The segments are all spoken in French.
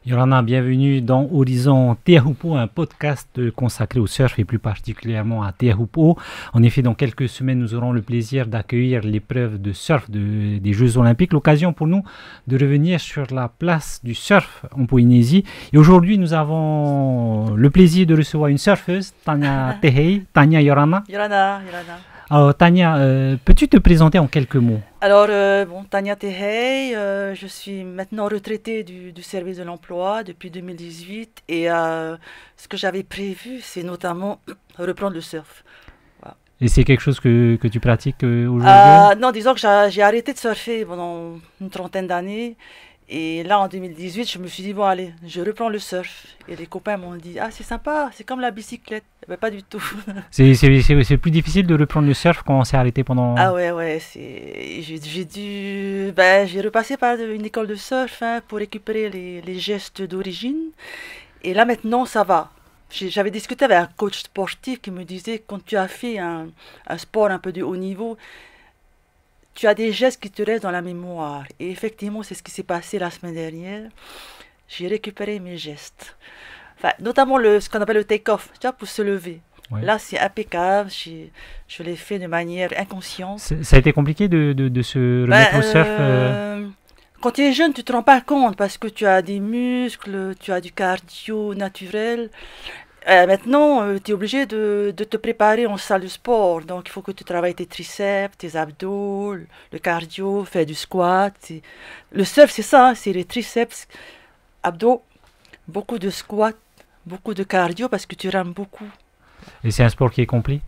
Yorana, bienvenue dans Horizon Teahupo'o, un podcast consacré au surf et plus particulièrement à Teahupo'o. En effet, dans quelques semaines, nous aurons le plaisir d'accueillir l'épreuve de surf des Jeux Olympiques. L'occasion pour nous de revenir sur la place du surf en Polynésie. Et aujourd'hui, nous avons le plaisir de recevoir une surfeuse, Tania Tehei. Tania Yorana. Yorana. Alors, Tania, peux-tu te présenter en quelques mots? Alors, Tania Tehei, je suis maintenant retraitée du service de l'emploi depuis 2018 et ce que j'avais prévu, c'est notamment reprendre le surf. Voilà. Et c'est quelque chose que tu pratiques aujourd'hui? Non, disons que j'ai arrêté de surfer pendant une trentaine d'années. Et là, en 2018, je me suis dit, bon, allez, je reprends le surf. Et les copains m'ont dit, ah, c'est sympa, c'est comme la bicyclette. Eh ben, pas du tout. C'est plus difficile de reprendre le surf quand on s'est arrêté pendant... Ah ouais, j'ai repassé par une école de surf pour récupérer les gestes d'origine. Et là, maintenant, ça va. J'avais discuté avec un coach sportif qui me disait, quand tu as fait un sport un peu de haut niveau, tu as des gestes qui te restent dans la mémoire. Et effectivement, c'est ce qui s'est passé la semaine dernière. J'ai récupéré mes gestes. Enfin, notamment ce qu'on appelle le take-off, tu vois, pour se lever. Ouais. Là, c'est impeccable. Je l'ai fait de manière inconsciente. Ça a été compliqué de se remettre au surf Quand tu es jeune, tu ne te rends pas compte parce que tu as des muscles, tu as du cardio naturel. Maintenant, tu es obligé de te préparer en salle de sport. Donc, il faut que tu travailles tes triceps, tes abdos, le cardio, faire du squat. Le surf, c'est ça, c'est les triceps, abdos, beaucoup de squat, beaucoup de cardio parce que tu rames beaucoup. Et c'est un sport qui est complet?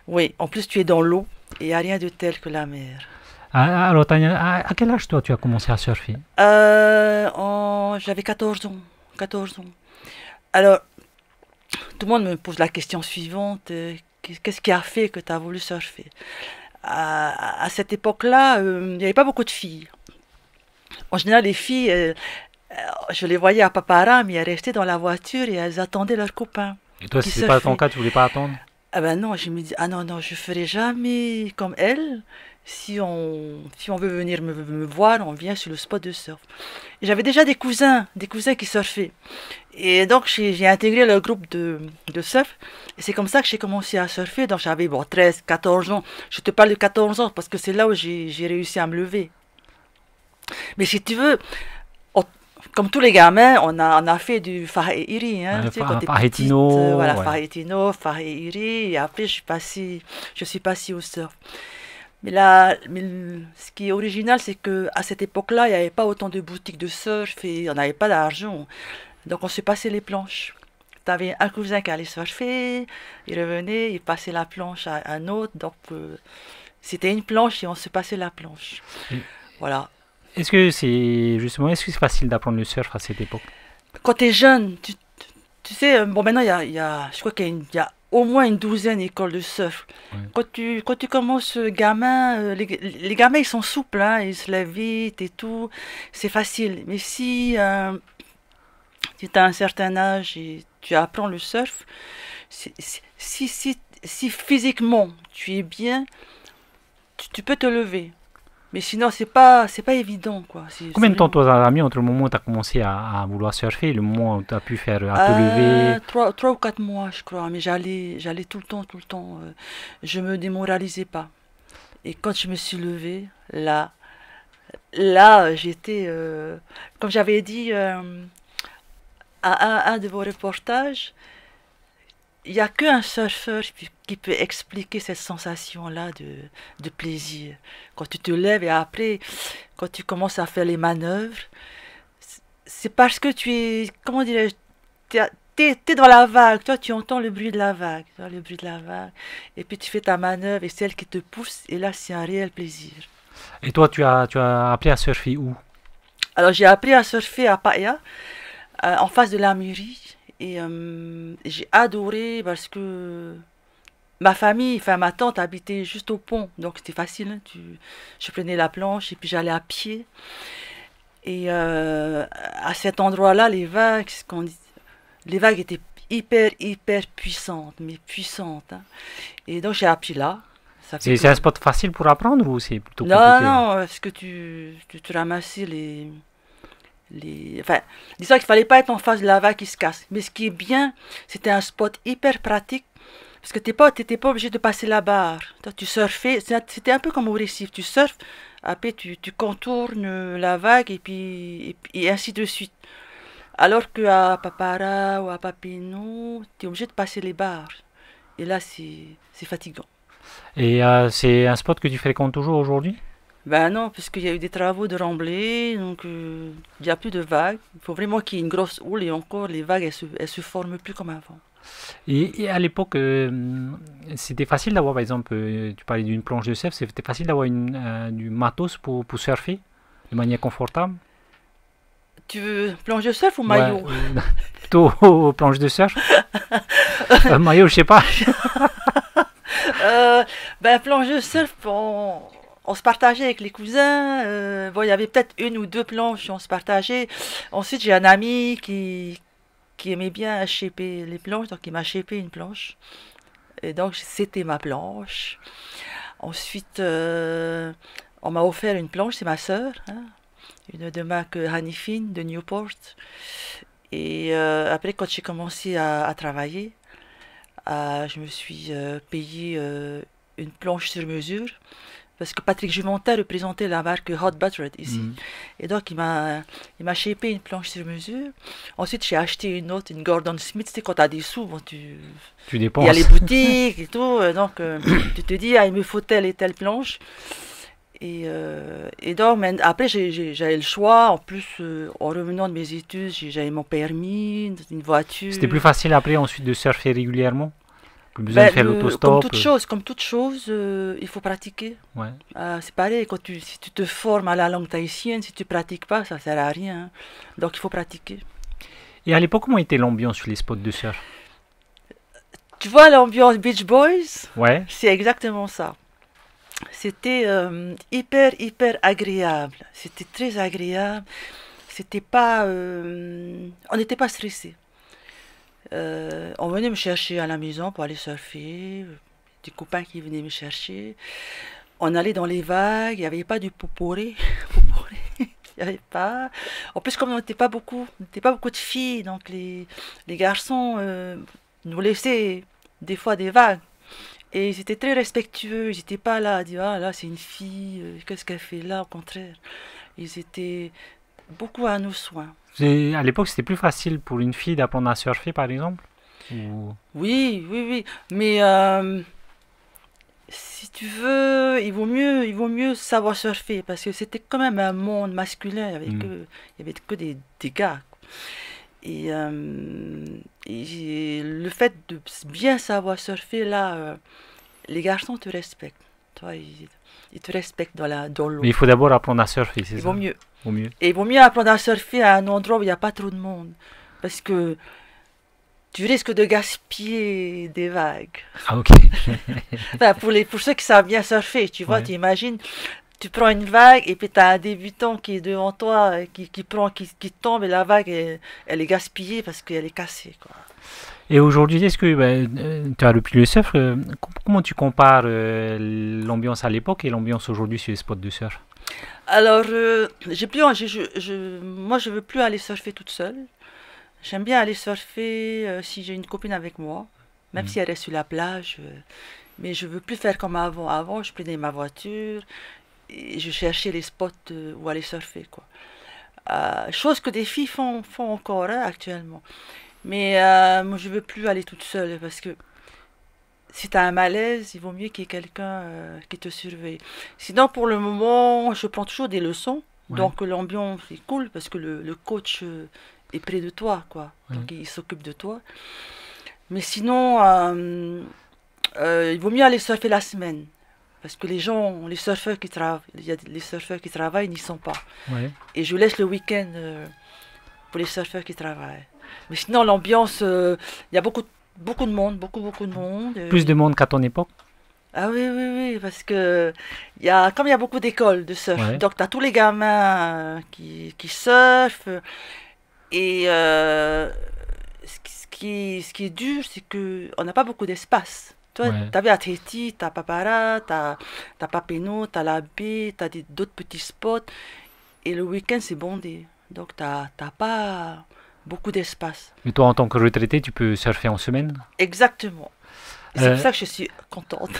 Oui, en plus, tu es dans l'eau et il n'y a rien de tel que la mer. Alors, Tania, à quel âge, toi, tu as commencé à surfer? J'avais 14 ans. 14 ans. Alors, tout le monde me pose la question suivante, qu'est-ce qui a fait que tu as voulu surfer? À cette époque-là, il n'y avait pas beaucoup de filles. En général, les filles, je les voyais à Papara, mais elles restaient dans la voiture et elles attendaient leurs copains. Et toi, si ce n'est pas ton cas, tu ne voulais pas attendre? Ah ben non, je me dis, ah non, je ne ferai jamais comme elles. Si on veut venir me voir, on vient sur le spot de surf. Et j'avais déjà des cousins qui surfaient. Et donc j'ai intégré le groupe de surf. Et c'est comme ça que j'ai commencé à surfer. Donc j'avais 13, 14 ans. Je te parle de 14 ans parce que c'est là où j'ai réussi à me lever. Mais si tu veux, comme tous les gamins, on a fait du Faheiri. Fahetino. Voilà, ouais. Fahetino, Faheiri. Et après, je suis passée au surf. Mais ce qui est original, c'est qu'à cette époque-là, il n'y avait pas autant de boutiques de surf et on n'avait pas d'argent. Donc on se passait les planches. Tu avais un cousin qui allait surfer, il revenait, il passait la planche à un autre. Donc c'était une planche et on se passait la planche. Voilà. Est-ce que c'est facile d'apprendre le surf à cette époque? Quand tu es jeune, tu sais, bon maintenant je crois qu'il y a au moins une douzaine d'écoles de surf. Ouais. Quand tu commences gamin, les gamins ils sont souples, ils se lèvent vite et tout, c'est facile. Mais si tu as un certain âge et tu apprends le surf, si physiquement tu es bien, tu peux te lever. Mais sinon, c'est pas évident, quoi. Combien de temps toi as mis entre le moment où tu as commencé à vouloir surfer et le moment où tu as pu te lever? 3 ou 4 mois, je crois. Mais j'allais tout le temps. Je me démoralisais pas. Et quand je me suis levée, là, j'étais... comme j'avais dit à un de vos reportages, il n'y a qu'un surfeur qui peut expliquer cette sensation-là de plaisir. Quand tu te lèves et après, quand tu commences à faire les manœuvres, c'est parce que tu es, comment dirais-je, t'es dans la vague, toi tu entends le bruit de la vague, et puis tu fais ta manœuvre et celle qui te pousse, et là c'est un réel plaisir. Et toi tu as appris à surfer où? Alors j'ai appris à surfer à Paia, en face de la mairie. Et j'ai adoré parce que ma tante habitait juste au pont, donc c'était facile. Je prenais la planche et puis j'allais à pied. Et à cet endroit-là, les vagues étaient hyper puissantes, mais puissantes. Et donc j'ai appris là. C'est un spot facile pour apprendre ou c'est plutôt compliqué? Non, parce que tu ramassais Enfin, disons qu'il fallait pas être en face de la vague qui se casse. Mais ce qui est bien, c'était un spot hyper pratique. Parce que t'étais pas obligé de passer la barre. Toi, tu surfais, c'était un peu comme au récif. Tu surfes, après tu contournes la vague et ainsi de suite. Alors qu'à Papara ou à Papineau, tu es obligé de passer les barres. Et là, c'est fatigant. Et c'est un spot que tu fréquentes toujours aujourd'hui? Ben non, parce qu'il y a eu des travaux de remblai, donc il n'y a plus de vagues. Il faut vraiment qu'il y ait une grosse houle et encore, les vagues, elles se forment plus comme avant. Et à l'époque, c'était facile d'avoir, par exemple, tu parlais d'une planche de surf, c'était facile d'avoir du matos pour surfer de manière confortable? Tu veux planche de surf ou Ouais, maillot? plutôt planche de surf. Maillot, je sais pas. Ben planche de surf, on se partageait avec les cousins. Bon, il y avait peut-être une ou deux planches, on se partageait. Ensuite, j'ai un ami qui aimait bien shaper les planches, donc il m'a shapé une planche. Et donc, c'était ma planche. Ensuite, on m'a offert une planche, c'est ma sœur, hein, une de marque Hanifin de Newport. Et après, quand j'ai commencé à travailler, je me suis payé une planche sur mesure. Parce que Patrick Jumonta représentait la marque Hot Buttered ici. Mm. Et donc, il m'a shapé une planche sur mesure. Ensuite, j'ai acheté une autre, une Gordon Smith. Tu sais, quand tu as des sous, bon, Tu il y a les dépenses. boutiques et tout. Donc, tu te dis, ah, il me faut telle et telle planche. Et donc, après, j'avais le choix. En plus, en revenant de mes études, j'avais mon permis, une C'était plus voiture. facile après ensuite de surfer régulièrement. Plus besoin de faire l'autostop. Comme toute chose, il faut pratiquer. Ouais. C'est pareil, si tu te formes à la langue tahitienne, si tu pratiques pas, ça sert à rien, hein. Donc il faut pratiquer. Et à l'époque, comment était l'ambiance sur les spots de surf? Tu vois l'ambiance Beach Boys, Ouais. c'est exactement ça. C'était hyper agréable. C'était très agréable. C'était pas, on n'était pas stressé. On venait me chercher à la maison pour aller surfer. Des copains qui venaient me chercher. On allait dans les vagues. Il n'y avait pas du poporé. Poporé, il n'y avait pas. En plus, comme on n'était pas beaucoup de filles, donc les garçons nous laissaient des fois des vagues. Et ils étaient très respectueux. Ils n'étaient pas là à dire ah là c'est une fille, qu'est-ce qu'elle fait là? Au contraire, ils étaient beaucoup à nos soins. À l'époque, c'était plus facile pour une fille d'apprendre à surfer, par exemple? Ou... Oui. Mais si tu veux, il vaut mieux savoir surfer parce que c'était quand même un monde masculin. Hmm. Il y avait que des gars. Et, euh, et le fait de bien savoir surfer, là, les garçons te respectent. Toi, ils te respectent dans Mais l'eau. il faut d'abord apprendre à surfer, c'est Il vaut ça? mieux. Au mieux. Et il vaut mieux apprendre à surfer à un endroit où il n'y a pas trop de monde. Parce que tu risques de gaspiller des vagues. Ah, ok. Enfin, pour ceux qui savent bien surfer, tu vois, Ouais. tu imagines, tu prends une vague et puis tu as un débutant qui est devant toi, qui tombe et la vague, elle est gaspillée parce qu'elle est cassée, quoi. Et aujourd'hui, est-ce que tu as repris le surf? Comment tu compares l'ambiance à l'époque et l'ambiance aujourd'hui sur les spots de surf? Alors, j'ai plus, moi, je veux plus aller surfer toute seule. J'aime bien aller surfer si j'ai une copine avec moi, même Hmm. si elle reste sur la plage. Mais je veux plus faire comme avant. Avant, je prenais ma voiture et je cherchais les spots où aller surfer, quoi. Chose que des filles font encore hein, actuellement. Mais moi, je veux plus aller toute seule parce que si tu as un malaise, il vaut mieux qu'il y ait quelqu'un qui te surveille. Sinon, pour le moment, je prends toujours des leçons. Ouais. Donc, l'ambiance est cool parce que le coach est près de toi, quoi. Ouais. Donc, il s'occupe de toi. Mais sinon, il vaut mieux aller surfer la semaine. Parce que les gens, les surfeurs qui travaillent, il y a les surfeurs qui travaillent, n'y sont pas. Ouais. Et je laisse le week-end pour les surfeurs qui travaillent. Mais sinon, l'ambiance, il y a beaucoup de monde, beaucoup de monde. Plus de monde qu'à ton époque? Ah oui, parce que comme il y a beaucoup d'écoles de surf, Ouais. donc tu as tous les gamins qui surfent. Et ce qui est dur, c'est qu'on n'a pas beaucoup d'espace. Toi, Ouais. tu avais à Tahiti, tu as Papara, tu as Papineau, tu as la baie, tu as d'autres petits spots. Et le week-end, c'est bondé. Donc, t'as pas beaucoup d'espace. Mais toi, en tant que retraité, tu peux surfer en semaine? Exactement. Et c'est pour ça que je suis contente.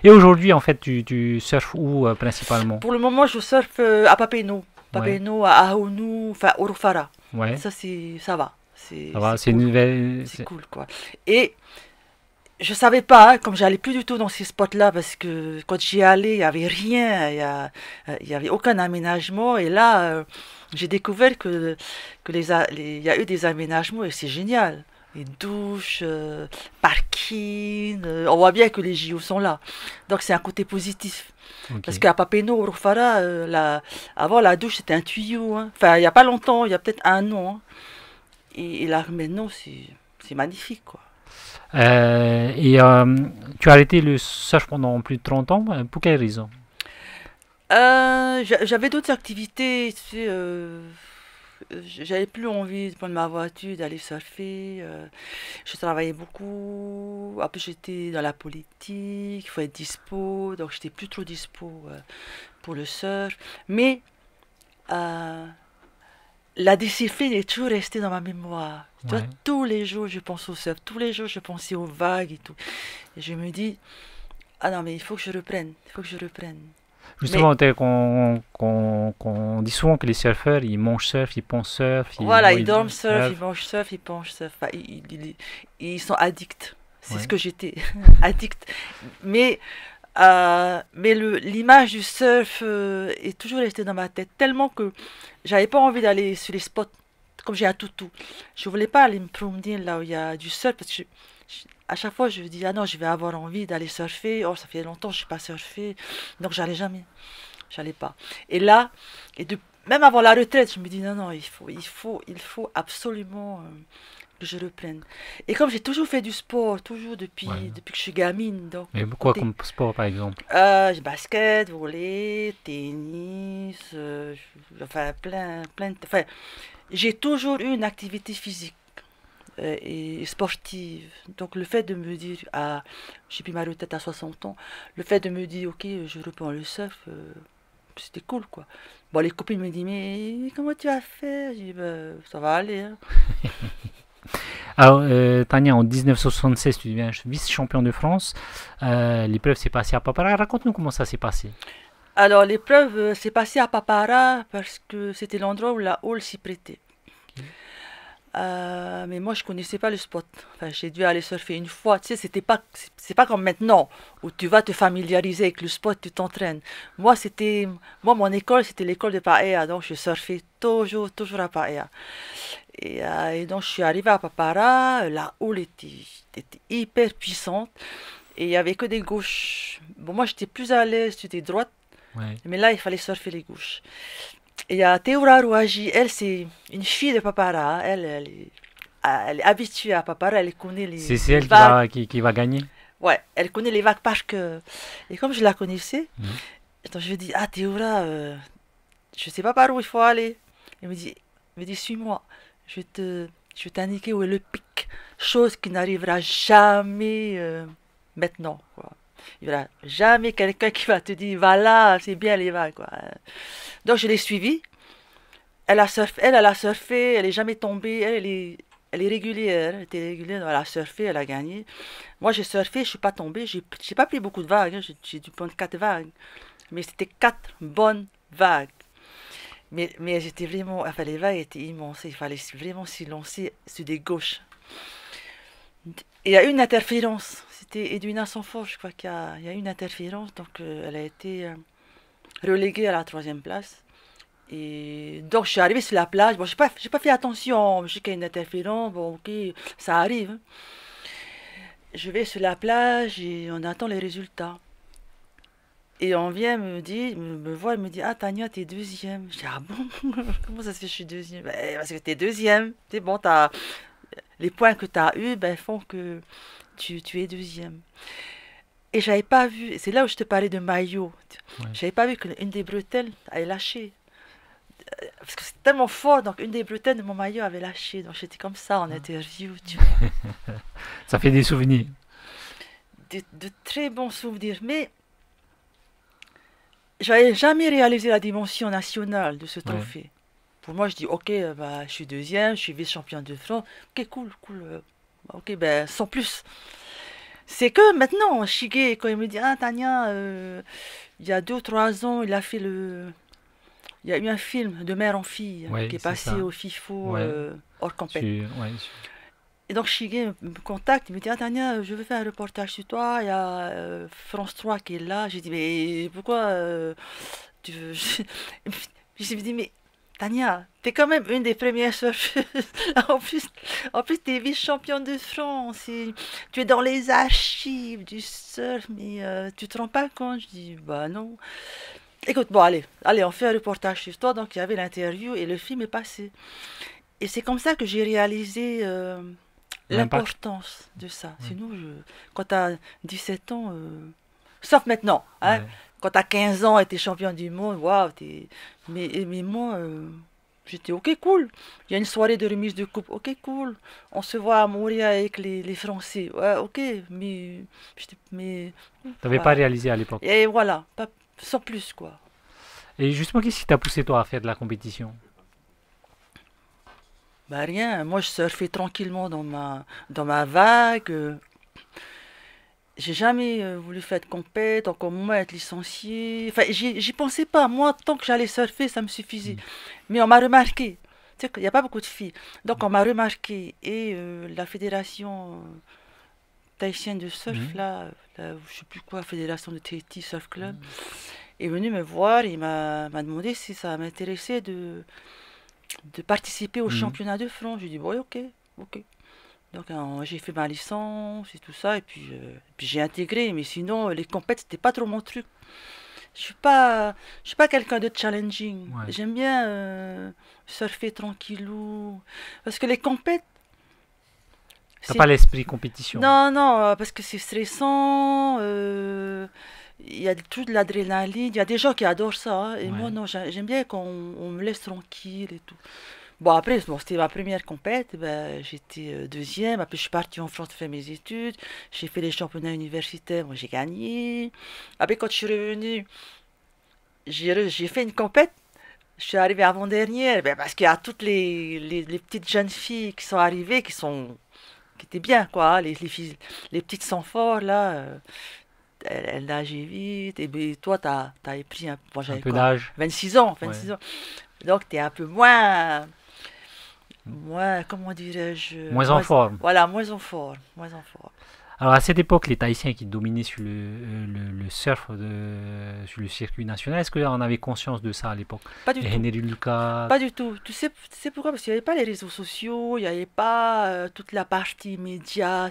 Et aujourd'hui, en fait, tu surfes où principalement? Pour le moment, je surfe à Papeino. Ouais. Papeino, à Ahonu, enfin, Orofara. Ouais. Ça va. Ça va, c'est cool. une nouvelle. C'est cool, quoi. Et je savais pas, hein, comme j'allais plus du tout dans ces spots-là, parce que quand j'y allais, il y avait rien, il y avait aucun aménagement. Et là, j'ai découvert il y a eu des aménagements et c'est génial. Les douches, parking, on voit bien que les JO sont là. Donc c'est un côté positif. Parce Ok. qu'à Papeno, au Rufara, avant la douche c'était un tuyau, hein. Enfin, il n'y a pas longtemps, il y a peut-être un an, hein. Et là maintenant c'est magnifique, quoi. Et tu as arrêté le surf pendant plus de 30 ans? Pour quelle raison? J'avais d'autres activités, tu sais, j'avais plus envie de prendre ma voiture, d'aller surfer. Je travaillais beaucoup. Après, j'étais dans la politique, il faut être dispo, donc j'étais plus trop dispo pour le surf. Mais euh, la discipline est toujours restée dans ma mémoire. Tu vois, Ouais. tous les jours, je pense au surf, tous les jours, je pensais aux vagues et tout. Et je me dis, ah non, mais il faut que je reprenne, il faut que je reprenne. Mais Justement, qu'on dit souvent que les surfeurs, ils mangent surf, ils pensent surf, voilà, ils dorment ils surf, surfent. ils mangent surf, ils mangent surf. Enfin, ils sont addicts. C'est ce Ouais. que j'étais, addict. Mais l'image du surf est toujours restée dans ma tête, tellement que j'avais pas envie d'aller sur les spots, comme j'ai un toutou. Je voulais pas aller me promener là où il y a du surf, parce que à chaque fois je me dis, ah non, je vais avoir envie d'aller surfer. Oh, ça fait longtemps que je n'ai pas surfé, donc j'allais jamais. J'allais pas. Et là, même avant la retraite, je me dis non, non, il faut absolument que je reprenne. Et comme j'ai toujours fait du sport, toujours Ouais. depuis que je suis gamine, donc Mais quoi côté comme sport, par exemple? basket, volley, tennis, enfin enfin, j'ai toujours eu une activité physique et sportive. Donc le fait de me dire, ah, j'ai pris ma retraite à 60 ans, le fait de me dire, ok, je reprends le surf, c'était cool, quoi. Bon, les copines me disent, mais comment tu as fait? Je dis, ben, ça va aller, hein. Alors, Tania, en 1976, tu deviens vice-champion de France. L'épreuve s'est passée à Papara. Raconte-nous comment ça s'est passé. Alors, l'épreuve s'est passée à Papara parce que c'était l'endroit où la hall s'y prêtait. Mais moi, je connaissais pas le spot. Enfin, j'ai dû aller surfer une fois. Tu sais, c'est pas comme maintenant où tu vas te familiariser avec le spot, tu t'entraînes. Moi, mon école, c'était l'école de Paella, donc je surfais toujours à Paella. Et donc, je suis arrivée à Papara. La houle était hyper puissante et il y avait que des gauches. Bon, moi, j'étais plus à l'aise sur des droites, Ouais. mais là, il fallait surfer les gauches. Et il y a Théoura Rouaji, elle, c'est une fille de Papara. Elle est habituée à Papara, elle connaît C'est les elle vagues. qui va gagner. Ouais, elle connaît les vagues par cœur. Et comme je la connaissais, Mhm. attends, je lui dis, ah Théoura, je sais pas par où il faut aller. Elle me dit, suis-moi. Je vais t'indiquer où est le pic. Chose qui n'arrivera jamais maintenant, quoi. Il n'y aura jamais quelqu'un qui va te dire, va là, c'est bien les vagues, quoi. Donc je l'ai suivie. Elle a surfé, elle est jamais tombée, elle est régulière, elle était régulière, elle a surfé, elle a gagné. Moi j'ai surfé, je suis pas tombée, j'ai pas pris beaucoup de vagues, hein, j'ai dû prendre 4 vagues, mais c'était 4 bonnes vagues. Mais j'étais vraiment, enfin les vagues étaient immenses, il fallait vraiment s'y lancer sur des gauches. Et il y a eu une interférence, c'était Edwina Sanfort, je crois il y a eu une interférence, donc elle a été reléguée à la troisième place. Et donc je suis arrivée sur la plage. Bon, j'ai pas fait attention. Je sais qu'il y a une interférence. Bon, ok, ça arrive, hein. Je vais sur la plage et on attend les résultats. Et on vient me dire, me voir et me dit, ah Tania, t'es deuxième. Je dis, ah bon? Comment ça se fait que je suis deuxième? Ben, parce que t'es deuxième. C'est bon, les points que t'as eu ben, font que tu es deuxième. Et j'avais pas vu, c'est là où je te parlais de maillot. Ouais. J'avais pas vu qu'une des bretelles avait lâché. Parce que c'est tellement fort, donc une des bretelles de mon maillot avait lâché. Donc j'étais comme ça en interview, tu vois. Ça fait des souvenirs. De très bons souvenirs. Mais j'avais jamais réalisé la dimension nationale de ce Ouais. trophée. pour moi, je dis, ok, bah, je suis deuxième, je suis vice-championne de France. Ok, cool, cool. Ok, ben, sans plus. C'est que maintenant, Shige, quand il me dit, ah, Tania, il y a 2 ou 3 ans, il y a eu un film de mère en fille qui Oui, est c'est passé ça. au FIFO Ouais, hors compète. ouais, Et donc Shige me contacte, il me dit, ah, Tania, je veux faire un reportage sur toi, il y a France 3 qui est là. J'ai dit, mais pourquoi tu veux... Je me dis, mais Tania, t'es quand même une des premières surfeuses. En plus, en plus t'es vice-championne de France. Et tu es dans les archives du surf, mais tu te rends pas compte? Je dis, bah non. Écoute, bon, allez, on fait un reportage sur toi. Donc il y avait l'interview et le film est passé. Et c'est comme ça que j'ai réalisé l'impact. l'importance de ça. Ouais. Sinon, quand t'as 17 ans, sauf maintenant, hein, Ouais. quand t'as 15 ans et t'es champion du monde, waouh, mais moi, j'étais ok, cool. Il y a une soirée de remise de coupe, ok, cool. On se voit à Montréal avec les Français, ouais, ok, mais T'avais pas voilà. réalisé à l'époque. Et voilà, pas, sans plus, quoi. Et justement, qu'est-ce qui t'a poussé toi à faire de la compétition? Bah rien, moi je surfais tranquillement dans ma vague. J'ai jamais voulu faire de compète, encore moins être licencié. Enfin, j'y pensais pas. Moi, tant que j'allais surfer, ça me suffisait. Mm. Mais on m'a remarqué. Tu sais qu'il n'y a pas beaucoup de filles. Donc on m'a remarqué. Et la fédération tahitienne de surf, Mm. là, je sais plus quoi, fédération de Tahiti Surf Club, est venue me voir et m'a demandé si ça m'intéressait de participer au Mm. championnat de France. J'ai dit, bon, ok, ok. Donc j'ai fait ma licence et tout ça, et puis j'ai intégré, mais sinon les compètes c'était pas trop mon truc. Je suis pas quelqu'un de challenging. Ouais. J'aime bien surfer tranquillou. Parce que les compètes, T'as c'est... pas l'esprit compétition. Non, non, parce que c'est stressant. Il y a tout de l'adrénaline. Il y a des gens qui adorent ça, hein, et moi Ouais. non, j'aime bien quand on me laisse tranquille et tout. Bon, après, bon, c'était ma première compète. Ben, j'étais deuxième. Après, je suis partie en France faire mes études. J'ai fait les championnats universitaires. Moi, j'ai gagné. Après, quand je suis revenue, j'ai fait une compète. Je suis arrivée avant-dernière. Ben, parce qu'il y a toutes les petites jeunes filles qui sont arrivées, qui étaient bien, quoi, hein. Les filles, les petites sans fort, là. Elles nageaient vite. Et ben, toi, t'as pris un. Moi, Un j'avais peu quoi? d'âge. 26 ans, Ouais. 26 ans. Donc, t'es un peu moins, comment dirais-je, Moins en forme. voilà, moins en forme, moins en forme. Alors à cette époque, les Tahitiens qui dominaient sur le surf sur le circuit national, est-ce qu'on avait conscience de ça à l'époque? Pas du Et tout, Henry Lucas. pas du tout. Tu sais pourquoi? Parce qu'il n'y avait pas les réseaux sociaux, il n'y avait pas toute la partie médias,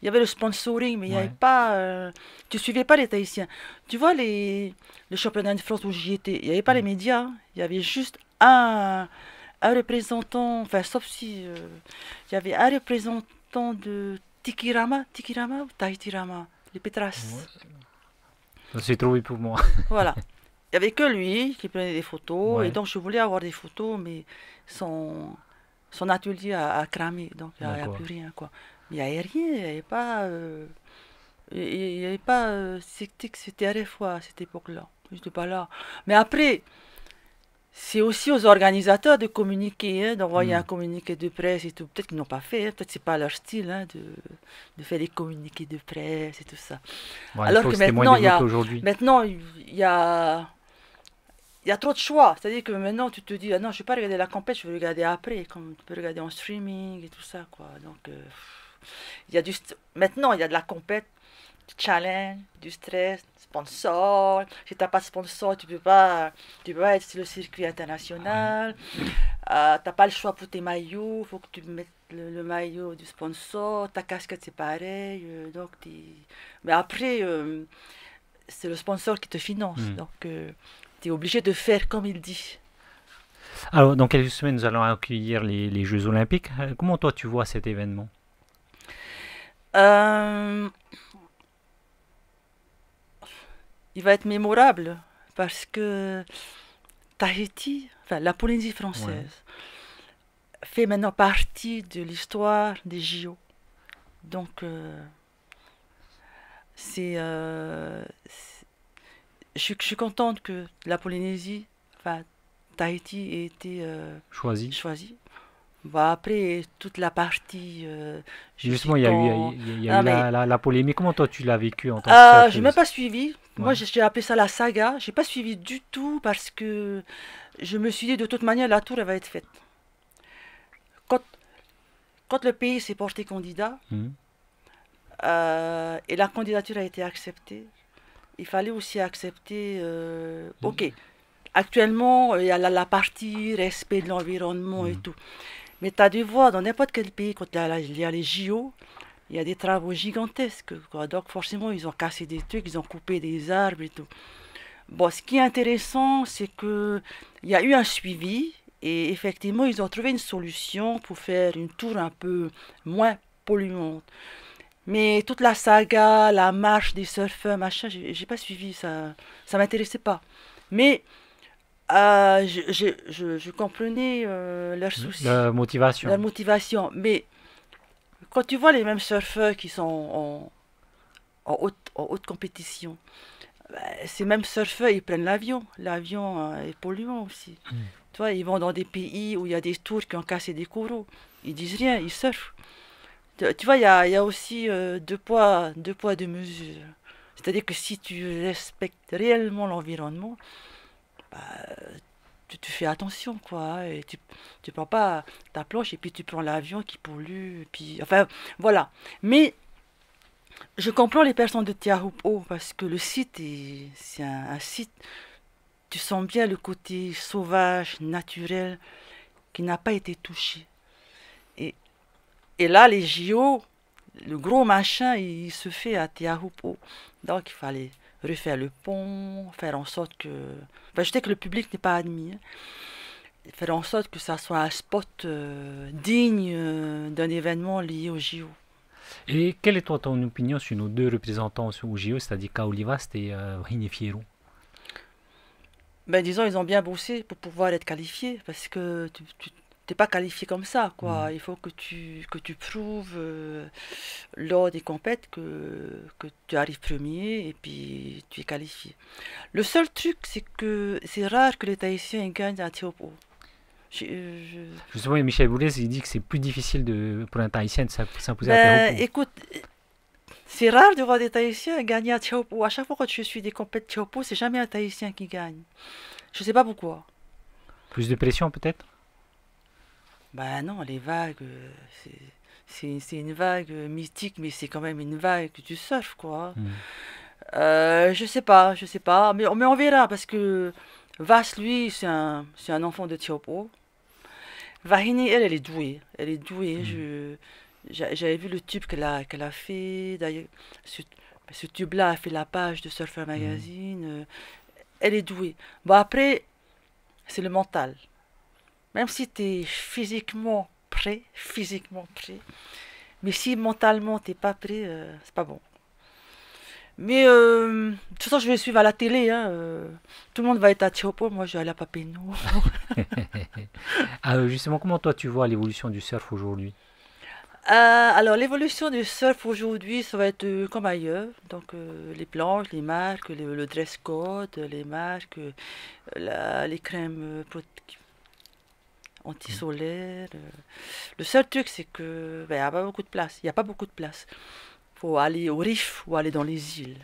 il y avait le sponsoring, mais il n'y avait Ouais. pas, tu suivais pas les Tahitiens. Tu vois le championnat de France où j'y étais, il n'y avait pas les Mm. médias, hein. Il y avait juste un représentant, enfin sauf si il y avait un représentant de Tikirama ou Tahiti-Rama, les Ouais. Petras. Ça s'est trouvé pour moi. Voilà. Il n'y avait que lui qui prenait des photos, et Ouais. donc je voulais avoir des photos, mais son, son atelier a cramé, donc il n'y a D'accord. plus rien, quoi. Mais il n'y avait rien, il n'y avait pas. Il y avait pas. C'était RFA à cette époque-là. Je n'étais pas là. Mais après, c'est aussi aux organisateurs de communiquer, hein, d'envoyer Mm. un communiqué de presse et tout. Peut-être qu'ils n'ont pas fait, hein, peut-être que c'est pas leur style, hein, de faire des communiqués de presse et tout ça. Bon, à Alors l'époque, que c'était moins maintenant, développé aujourd'hui. il y a, il y a trop de choix. C'est-à-dire que maintenant, tu te dis, ah non, je ne vais pas regarder la compète, je vais regarder après, comme tu peux regarder en streaming et tout ça, quoi. Donc, maintenant, il y a de la compète, du challenge, du stress, sponsor. Si tu n'as pas de sponsor, tu peux pas être sur le circuit Ouais. international. T'as pas le choix pour tes maillots, faut que tu mettes le maillot du sponsor, ta casquette c'est pareil, mais après c'est le sponsor qui te finance, Mm. donc tu es obligé de faire comme il dit. Alors, dans quelques semaines, nous allons accueillir les Jeux Olympiques. Comment toi tu vois cet événement? Euh, il va être mémorable parce que Tahiti, enfin la Polynésie Ouais. française, fait maintenant partie de l'histoire des JO. Donc c'est je suis contente que la Polynésie, enfin Tahiti ait été Choisi. choisi. Bah, après, toute la partie, je suis Justement, quand... il y a eu Non, mais la polémique. Comment toi tu l'as vécu en tant que j'ai même surfeuse? pas suivi. Ouais. Moi, j'ai appelé ça la saga. J'ai pas suivi du tout parce que je me suis dit, de toute manière, la tour, elle va être faite. Quand, quand le pays s'est porté candidat, Mhm. et la candidature a été acceptée, il fallait aussi accepter, ok, actuellement, il y a la partie respect de l'environnement et Mhm. tout. Mais tu as dû voir dans n'importe quel pays, quand il y a les JO, il y a des travaux gigantesques, quoi. Donc forcément, ils ont cassé des trucs, ils ont coupé des arbres et tout. Bon, ce qui est intéressant, c'est que il y a eu un suivi et effectivement, ils ont trouvé une solution pour faire une tour un peu moins polluante. Mais toute la saga, la marche des surfeurs, machin, j'ai pas suivi ça, ça m'intéressait pas. Mais je comprenais leurs soucis, La leur motivation. motivation. Mais quand tu vois les mêmes surfeurs qui sont en haute compétition, ces mêmes surfeurs, ils prennent l'avion. L'avion est polluant aussi. Mhm. Tu vois, ils vont dans des pays où il y a des tours qui ont cassé des coraux. Ils disent rien, ils surfent. Tu vois, il y a aussi deux poids, deux mesures. C'est-à-dire que si tu respectes réellement l'environnement, bah, tu fais attention, quoi. Hein, et tu prends pas ta planche et puis tu prends l'avion qui pollue. Et puis, enfin, voilà. Mais je comprends les personnes de Tiahupo parce que le site, c'est un site, tu sens bien le côté sauvage, naturel, qui n'a pas été touché. Et, et là, les JO, le gros machin, il se fait à Tiahupo. Donc, il fallait refaire le pont, faire en sorte que... Enfin, je sais que le public n'est pas admis. Hein. Faire en sorte que ça soit un spot digne d'un événement lié au JO. Et quelle est toi ton opinion sur nos deux représentants au JO, c'est-à-dire Kaolivast et Rini Fierro? Ben, disons, ils ont bien bossé pour pouvoir être qualifiés, parce que tu t'es pas qualifié comme ça, Mhm. quoi. Il faut que tu prouves lors des compètes que tu arrives premier et puis tu es qualifié. Le seul truc, c'est que c'est rare que les Tahitiens gagnent à Théopo. Justement, Michel Boulez, il dit que c'est plus difficile pour un Tahitien de s'imposer à Ben, Tehupo. écoute, c'est rare de voir des Tahitiens gagner à Théopo. À chaque fois que je suis des compètes Théopo, c'est jamais un Tahitien qui gagne. Je sais pas pourquoi. Plus de pression peut-être? Ben non, les vagues, c'est une vague mystique, mais c'est quand même une vague du surf, quoi. Mhm. Je sais pas, mais on verra, parce que Vas, lui, c'est un enfant de Tiopo. Vahini, elle, elle est douée. Elle est douée. Mhm. J'avais vu le tube qu'elle a fait. D'ailleurs, ce, ce tube-là a fait la page de Surfer Mhm. Magazine. Elle est douée. Bon, après, c'est le mental. Même si tu es physiquement prêt, mais si mentalement t'es pas prêt, c'est pas bon. Mais de toute façon, je vais suivre à la télé. Hein, tout le monde va être à Tiopo, moi je vais aller à Papenou. Ah, justement, comment toi tu vois l'évolution du surf aujourd'hui? Alors, l'évolution du surf aujourd'hui, ça va être comme ailleurs. Donc, les planches, les marques, le dress code, les marques, les crèmes Mhm. anti-solaires. Le seul truc, c'est que ben, il n'y a pas beaucoup de place. Il n'y a pas beaucoup de place. Faut aller au Rif ou aller dans les îles.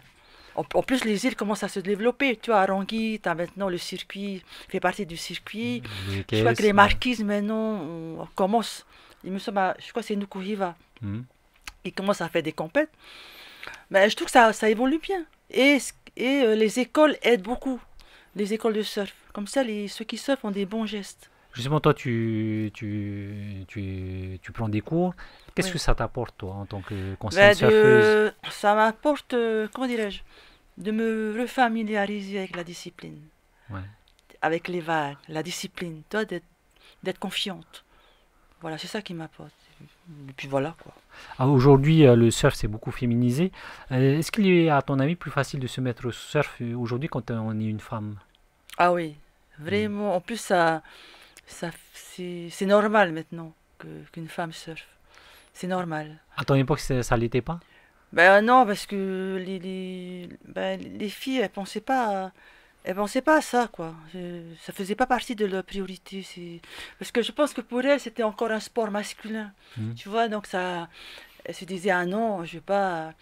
En plus, les îles commencent à se développer. Tu vois, à Rangui, tu as maintenant le circuit, fait partie du circuit. Les Je crois que caisses, les ouais. marquises, maintenant, on commence. Il me semble, je crois que c'est Nukuhiva. Mhm. Ils commencent à faire des compètes. Mais je trouve que ça évolue bien. Les écoles aident beaucoup. Les écoles de surf. Comme ça, ceux qui surfent ont des bons gestes. Justement, toi tu prends des cours. Qu'est-ce Oui. que ça t'apporte toi en tant qu'ancienne Ben surfeuse? ça m'apporte, comment dirais-je, de me refamiliariser avec la discipline, Ouais. avec les vagues, la discipline, toi, d'être confiante. Voilà, c'est ça qui m'apporte. Et puis voilà, quoi. Ah, aujourd'hui, le surf s'est beaucoup féminisé. Est-ce qu'il est, à ton avis, plus facile de se mettre au surf aujourd'hui quand on est une femme? Ah oui, Mhm. vraiment. En plus, c'est normal maintenant qu'une femme surfe. C'est normal. À ton époque, ça l'était pas? Ben non, parce que ben, les filles, Eh ben, c'est pas ça, quoi. Ça faisait pas partie de leur priorité. Parce que je pense que pour elles, c'était encore un sport masculin. Mhm. Tu vois, donc ça, elles se disaient, ah non, je vais pas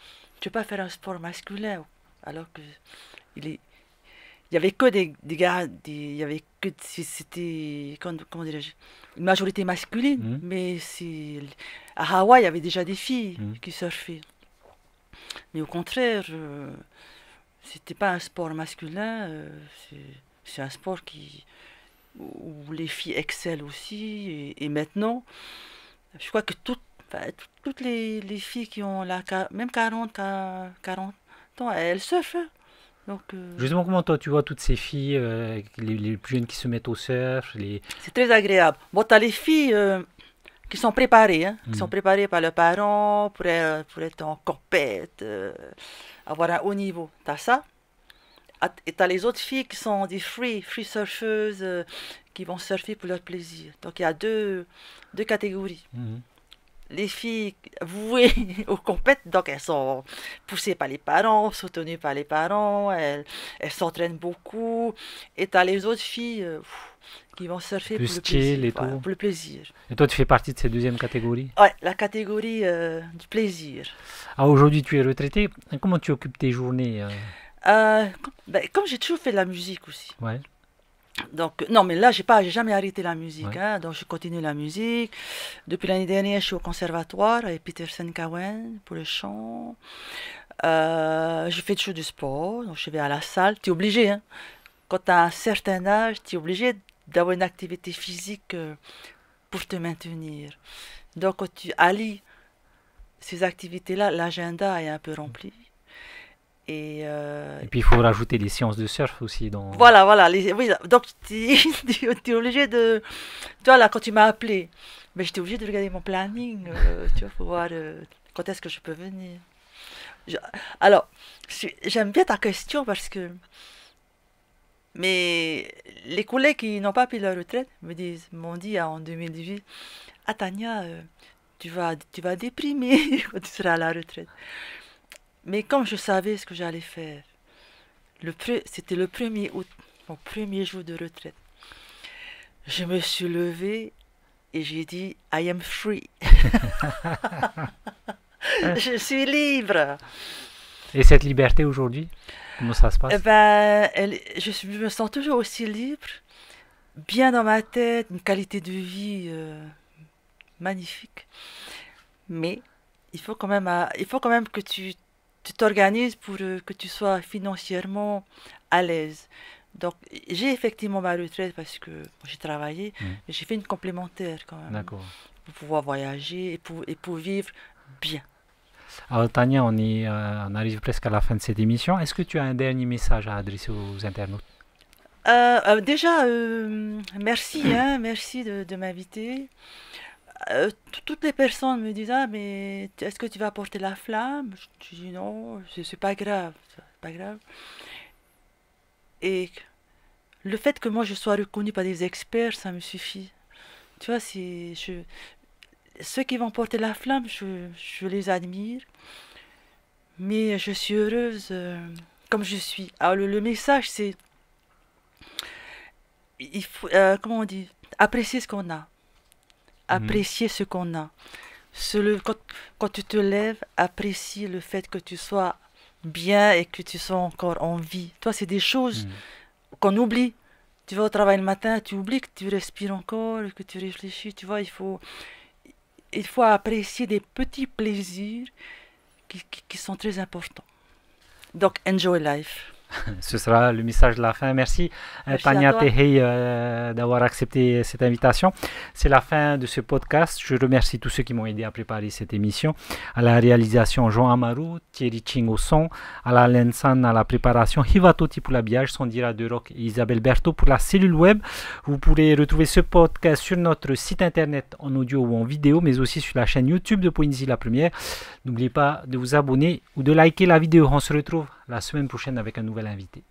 faire un sport masculin. Alors que il est, il y avait que des gars, il y avait que, c'était, comment dirais-je, une majorité masculine. Mhm. Mais à Hawaï, il y avait déjà des filles Mhm. qui surfaient. Mais au contraire, c'était pas un sport masculin, c'est c'est un sport où les filles excellent aussi. Et maintenant, je crois que enfin, toutes les filles qui ont même 40 ans, elles surfent, hein. Donc, Justement, comment toi tu vois toutes ces filles, les plus jeunes qui se mettent au surf, les... c'est très agréable. Bon, t'as les filles qui sont préparées, hein, qui sont Mhm. préparées par leurs parents pour être en compète, avoir un haut niveau. T'as ça. Et t'as les autres filles qui sont des free surfeuses, qui vont surfer pour leur plaisir. Donc il y a deux catégories. Mhm. Les filles vouées aux compètes, donc elles sont poussées par les parents, soutenues par les parents, elles s'entraînent beaucoup. Et t'as les autres filles qui vont surfer pour Plus le chill plaisir. et Voilà, tout. pour le plaisir. Et toi tu fais partie de cette deuxième catégorie. Ouais, la catégorie du plaisir. Ah, aujourd'hui tu es retraité. Comment tu occupes tes journées Comme j'ai toujours fait de la musique aussi. Ouais, Donc, non, mais là, j'ai jamais arrêté la musique, ouais. hein. Donc, je continue la musique. Depuis l'année dernière, je suis au conservatoire avec Peterson Cowan pour le chant. Je fais toujours du sport, donc je vais à la salle. Tu es obligé, hein. Quand tu as un certain âge, tu es obligé d'avoir une activité physique pour te maintenir. Donc, quand tu allies ces activités-là, l'agenda est un peu rempli. Et Et puis il faut rajouter les séances de surf aussi dans... voilà. Oui, donc, tu es obligé de. Tu vois, là, quand tu m'as appelé, mais j'étais obligée de regarder mon planning, tu vois, pour voir quand est-ce que je peux venir. Je- alors, j'aime bien ta question parce que. Mais les collègues qui n'ont pas pris leur retraite m'ont dit en 2018, ah Tania, tu vas déprimer quand tu seras à la retraite. Mais comme je savais ce que j'allais faire, c'était le 1er août, mon premier jour de retraite. Je me suis levée et j'ai dit, I am free. Je suis libre. Et cette liberté aujourd'hui, comment ça se Eh passe? ben, je me sens toujours aussi libre, bien dans ma tête, une qualité de vie magnifique. Mais il faut quand même que tu t'organises pour que tu sois financièrement à l'aise. Donc, j'ai effectivement ma retraite parce que j'ai travaillé, Mhm. mais j'ai fait une complémentaire quand même D'accord. pour pouvoir voyager et pour vivre bien. Alors Tania, on arrive presque à la fin de cette émission. Est-ce que tu as un dernier message à adresser aux internautes? Déjà, merci, hein, merci de m'inviter. Toutes les personnes me disent, ah, mais est-ce que tu vas porter la flamme? Je dis non, c'est pas grave, c'est pas grave. Et le fait que moi je sois reconnue par des experts, ça me suffit. Tu vois, ceux qui vont porter la flamme, je les admire, mais je suis heureuse comme je suis. Alors le message, c'est, il faut, comment on dit, apprécier ce qu'on a, Mhm. apprécier ce qu'on a. Quand tu te lèves, apprécie le fait que tu sois bien et que tu sois encore en vie. Toi, c'est des choses Mhm. qu'on oublie. Tu vas au travail le matin, tu oublies que tu respires encore, que tu réfléchis. Tu vois, il faut apprécier des petits plaisirs qui sont très importants. Donc, enjoy life. Ce sera le message de la fin. Merci Merci à Tania toi. Tehei d'avoir accepté cette invitation. C'est la fin de ce podcast. Je remercie tous ceux qui m'ont aidé à préparer cette émission. À la réalisation, Jean Amaru, Thierry Ching au son, à la Lensan à la préparation, Hivatoti pour l'habillage, Sondira de Rock et Isabelle Berthaud pour la cellule web. Vous pourrez retrouver ce podcast sur notre site internet en audio ou en vidéo, mais aussi sur la chaîne YouTube de Poésie la Première. N'oubliez pas de vous abonner ou de liker la vidéo. On se retrouve la semaine prochaine avec un nouvel invité.